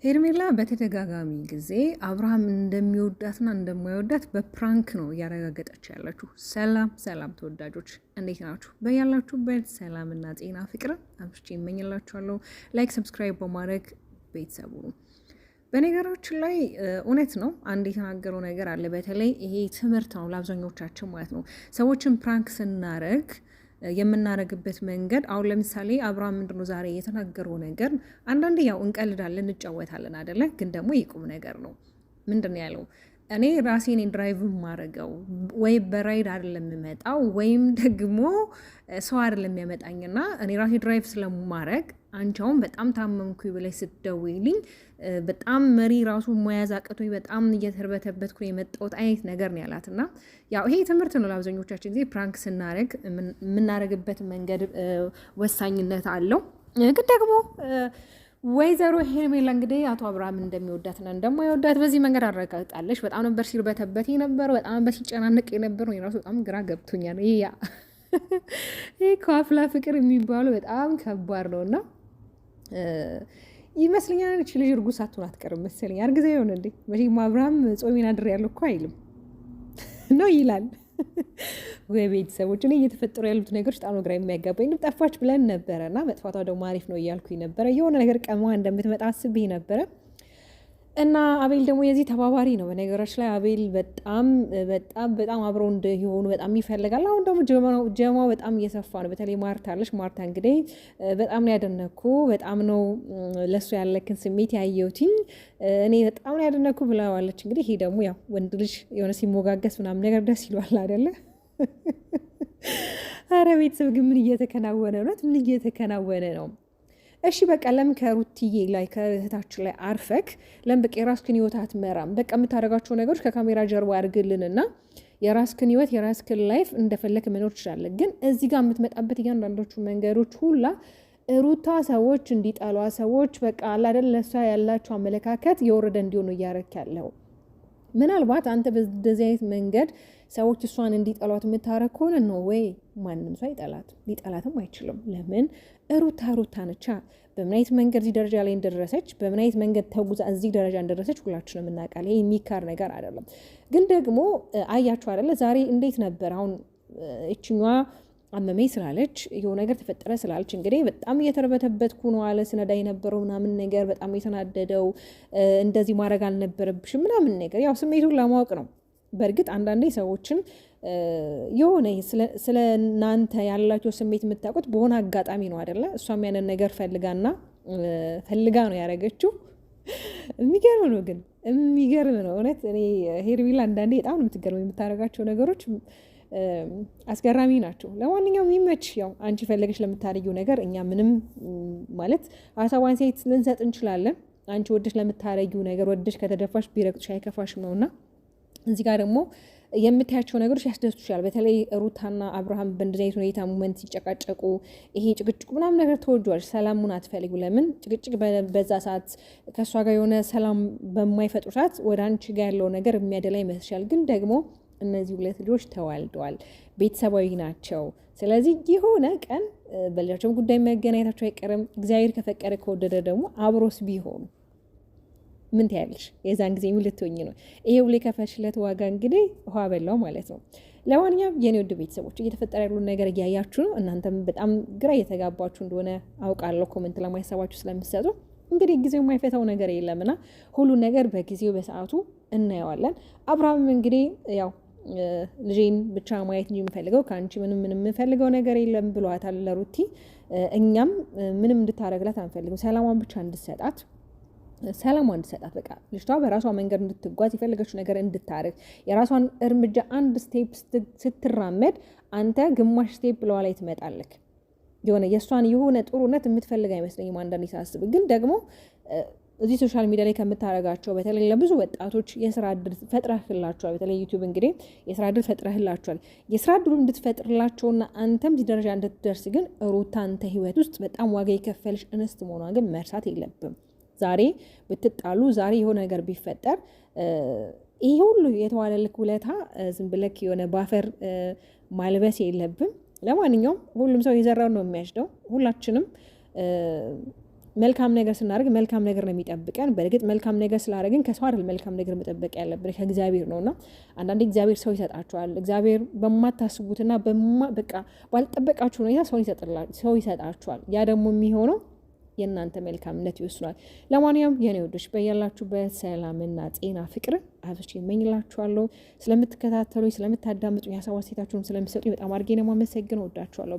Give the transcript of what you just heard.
ሄርሜላ በተደጋጋሚ ጊዜ አብርሃም እንደሚወዳትና እንደማይወዳት በፕራንክ ነው እያረጋገጠች ያለችው። ሰላም ሰላም ተወዳጆች እንዴት ናችሁ? በያላችሁበት ሰላምና ጤና ፍቅርን አብሽቼ ይመኝላችኋለሁ። ላይክ ሰብስክራይብ በማድረግ ቤተሰቡ ነው። በነገራችን ላይ እውነት ነው አንድ የተናገረው ነገር አለ። በተለይ ይሄ ትምህርት ነው ለአብዛኞቻችን ማለት ነው። ሰዎችን ፕራንክ ስናረግ የምናረግበት መንገድ አሁን ለምሳሌ አብርሃም ምንድነው ዛሬ የተናገረው ነገር፣ አንዳንዴ ያው እንቀልዳለን እንጫወታለን አይደለ? ግን ደግሞ ይቁም ነገር ነው። ምንድን ያለው እኔ ራሴን ድራይቭ ማረገው ወይ በራይድ አይደለም የምመጣው ወይም ደግሞ ሰው አይደለም የሚያመጣኝና እኔ ራሴ ድራይቭ ስለማረግ አንቻውን በጣም ታመምኩ ብለሽ ስትደውይልኝ በጣም መሪ ራሱ መያዝ አቅቶኝ በጣም እየተርበተበትኩ የመጣሁት አይነት ነገር ነው ያላትና ያው ይሄ ትምህርት ነው ለአብዛኞቻችን ጊዜ ፕራንክ ስናረግ የምናረግበት መንገድ ወሳኝነት አለው። ግን ደግሞ ወይዘሮ ሄርሜላ እንግዲህ አቶ አብርሃም እንደሚወዳትና እንደማይወዳት በዚህ መንገድ አረጋግጣለች። በጣም ነበር ሲርበተበት የነበረው፣ በጣም ነበር ሲጨናነቅ የነበረው። የራሱ በጣም ግራ ገብቶኛል። ይሄ ከአፍላ ፍቅር የሚባለው በጣም ከባድ ነው እና ይመስለኛል እቺ ልጅ እርጉዝ ሳትሆን አትቀርም መሰለኝ። አርግዛ ይሆን እንዴ? መቼም አብርሃም ጾሜን አድሬያለሁ እኮ አይልም ነው ይላል። ወይ ቤተሰቦች፣ እኔ እየተፈጠሩ ያሉት ነገሮች በጣም ግራ የሚያጋባኝ። ጠፋች ብለን ነበረ እና መጥፋቷ ደግሞ አሪፍ ነው እያልኩኝ ነበረ። የሆነ ነገር ቀማ እንደምትመጣ አስቤ ነበረ እና አቤል ደግሞ የዚህ ተባባሪ ነው። በነገሮች ላይ አቤል በጣም በጣም በጣም አብረው እንደሆኑ በጣም ይፈልጋል። አሁን ደግሞ ጀማው በጣም እየሰፋ ነው። በተለይ ማርታ አለች። ማርታ እንግዲህ በጣም ነው ያደነኩ፣ በጣም ነው ለሱ ያለክን ስሜት ያየሁትኝ እኔ በጣም ነው ያደነኩ ብለዋለች። እንግዲህ ይሄ ደግሞ ያው ወንድ ልጅ የሆነ ሲሞጋገስ ምናምን ነገር ደስ ይሏል አይደለ? አረ ቤተሰብ ግን ምን እየተከናወነ ነው? ምን እየተከናወነ ነው? እሺ በቃ ለምን ከሩትዬ ላይ ከእህታችን ላይ አርፈክ ለምን በቃ የራስክን ህይወት አትመራም? በቃ የምታደርጋቸው ነገሮች ከካሜራ ጀርባ አድርግልንና የራስክን ህይወት የራስክን ላይፍ እንደፈለክ መኖር ትችላለህ። ግን እዚህ ጋር የምትመጣበት እያንዳንዶቹ መንገዶች ሁላ ሩታ ሰዎች እንዲጠሏ ሰዎች በቃ አላደል ለሷ ያላቸው አመለካከት የወረደ እንዲሆኑ እያረክ ያለው ምናልባት አንተ በዚህ አይነት መንገድ ሰዎች እሷን እንዲጠሏት የምታረግ ከሆነ ነው ወይ ማንም ሰው ይጠላት፣ ሊጠላትም አይችልም። ለምን ሩታ ነቻ። በምን አይነት መንገድ እዚህ ደረጃ ላይ እንደደረሰች፣ በምን አይነት መንገድ ተጉዛ እዚህ ደረጃ እንደደረሰች ሁላችንም እናውቃለን። ይሄ የሚካር ነገር አይደለም። ግን ደግሞ አያችሁ አይደለ ዛሬ እንዴት ነበር? አሁን እችኛዋ አመመኝ ስላለች የሆነ ነገር ተፈጠረ ስላለች እንግዲህ በጣም እየተርበተበትኩ ነው አለ ስነዳ የነበረው ምናምን ነገር በጣም የተናደደው እንደዚህ ማድረግ አልነበረብሽም ምናምን ነገር ያው ስሜቱን ለማወቅ ነው። በእርግጥ አንዳንዴ ሰዎችን የሆነ ስለ እናንተ ያላቸው ስሜት የምታውቁት በሆነ አጋጣሚ ነው አይደለ? እሷም ያንን ነገር ፈልጋ ነው ያደረገችው። የሚገርም ነው፣ ግን የሚገርም ነው እውነት። እኔ ሄርሜላ አንዳንዴ በጣም ነው የምትገርመው፣ የምታደርጋቸው ነገሮች አስገራሚ ናቸው። ለማንኛውም ይመች። ያው አንቺ ፈለገች ለምታደርጊው ነገር እኛ ምንም ማለት ሀሳቧን ሴት ልንሰጥ እንችላለን። አንቺ ወደሽ ለምታደርጊው ነገር ወደሽ ከተደፋሽ ቢረግጥሽ አይከፋሽም ነውና እዚህ ጋር ደግሞ የምታያቸው ነገሮች ያስደስቱሻል። በተለይ ሩታና አብርሃም በእንደዚህ አይነት ሁኔታ ሞመንት ሲጨቃጨቁ ይሄ ጭቅጭቁ ምናምን ነገር ተወጇል። ሰላሙን አትፈልጉ። ለምን ጭቅጭቅ በዛ ሰዓት ከእሷ ጋር የሆነ ሰላም በማይፈጥሩ ሰዓት ወደ አንቺ ጋር ያለው ነገር የሚያደላ ይመስልሻል። ግን ደግሞ እነዚህ ሁለት ልጆች ተዋልደዋል፣ ቤተሰባዊ ናቸው። ስለዚህ የሆነ ቀን በልጃቸውም ጉዳይ መገናኘታቸው አይቀርም። እግዚአብሔር ከፈቀደ ከወደደ ደግሞ አብሮስ ቢሆኑ ምን ትያለሽ? የዛን ጊዜ ምን ልትሆኝ ነው? ይሄ ሁሌ ከፈሽለት ዋጋ እንግዲህ ውሃ በላው ማለት ነው። ለማንኛውም የኔ ውድ ቤተሰቦች እየተፈጠረ ያሉን ነገር እያያችሁ ነው። እናንተም በጣም ግራ እየተጋባችሁ እንደሆነ አውቃለሁ። ኮሜንት ለማይሰባችሁ ስለምትሰጡ እንግዲህ ጊዜው የማይፈታው ነገር የለምና ሁሉ ነገር በጊዜው በሰዓቱ እናየዋለን። አብርሃም እንግዲህ ያው ልጄን ብቻ ማየት እንጂ የምፈልገው ከአንቺ ምንም የምፈልገው ነገር የለም ብሏታል ለሩቲ። እኛም ምንም እንድታረግላት አንፈልግም። ሰላሟን ብቻ እንድትሰጣት በቃ ልጅቷ በራሷ መንገድ እንድትጓዝ የፈለገችው ነገር እንድታረግ የራሷን እርምጃ አንድ ስቴፕ ስትራመድ አንተ ግማሽ ስቴፕ ብለዋ ላይ ትመጣለክ። የሆነ የእሷን የሆነ ጥሩነት የምትፈልግ አይመስለኝም አንዳንዴ ሳስብ። ግን ደግሞ እዚህ ሶሻል ሚዲያ ላይ ከምታረጋቸው በተለይ ለብዙ ወጣቶች የስራ እድል ፈጥረህላቸዋል። በተለይ ዩቲዩብ እንግዲህ የስራ እድል ፈጥረህላቸዋል። የስራ እድሉ እንድትፈጥርላቸውና አንተም እዚህ ደረጃ እንድትደርስ ግን ሩታ አንተ ህይወት ውስጥ በጣም ዋጋ የከፈልሽ እንስት መሆኗን ግን መርሳት የለብም። ዛሬ ብትጣሉ፣ ዛሬ የሆነ ነገር ቢፈጠር ይሄ ሁሉ የተዋለልክ ውለታ ዝም ብለክ የሆነ ባፈር ማልበስ የለብም። ለማንኛውም ሁሉም ሰው የዘራውን ነው የሚያጭደው። ሁላችንም መልካም ነገር ስናደርግ መልካም ነገር ነው የሚጠብቀን። በእርግጥ መልካም ነገር ስላደረግን ከሰው አይደል መልካም ነገር መጠበቅ ያለብን ከእግዚአብሔር ነውና አንዳንዴ እግዚአብሔር ሰው ይሰጣችኋል። እግዚአብሔር በማታስቡትና በቃ ባልጠበቃችሁ ሁኔታ ሰው ይሰጣችኋል። ያ ደግሞ የሚሆነው የእናንተ መልካምነት ይወስኗል። ለማንኛውም የኔ ወዶች በያላችሁበት ሰላምና ጤና ፍቅር አብዝቼ እመኝላችኋለሁ። ስለምትከታተሉኝ፣ ስለምታዳምጡኝ፣ ሀሳብ አስተያየታችሁን ስለምትሰጡኝ በጣም አድርጌ ነው የማመሰግነው። ወዳችኋለሁ።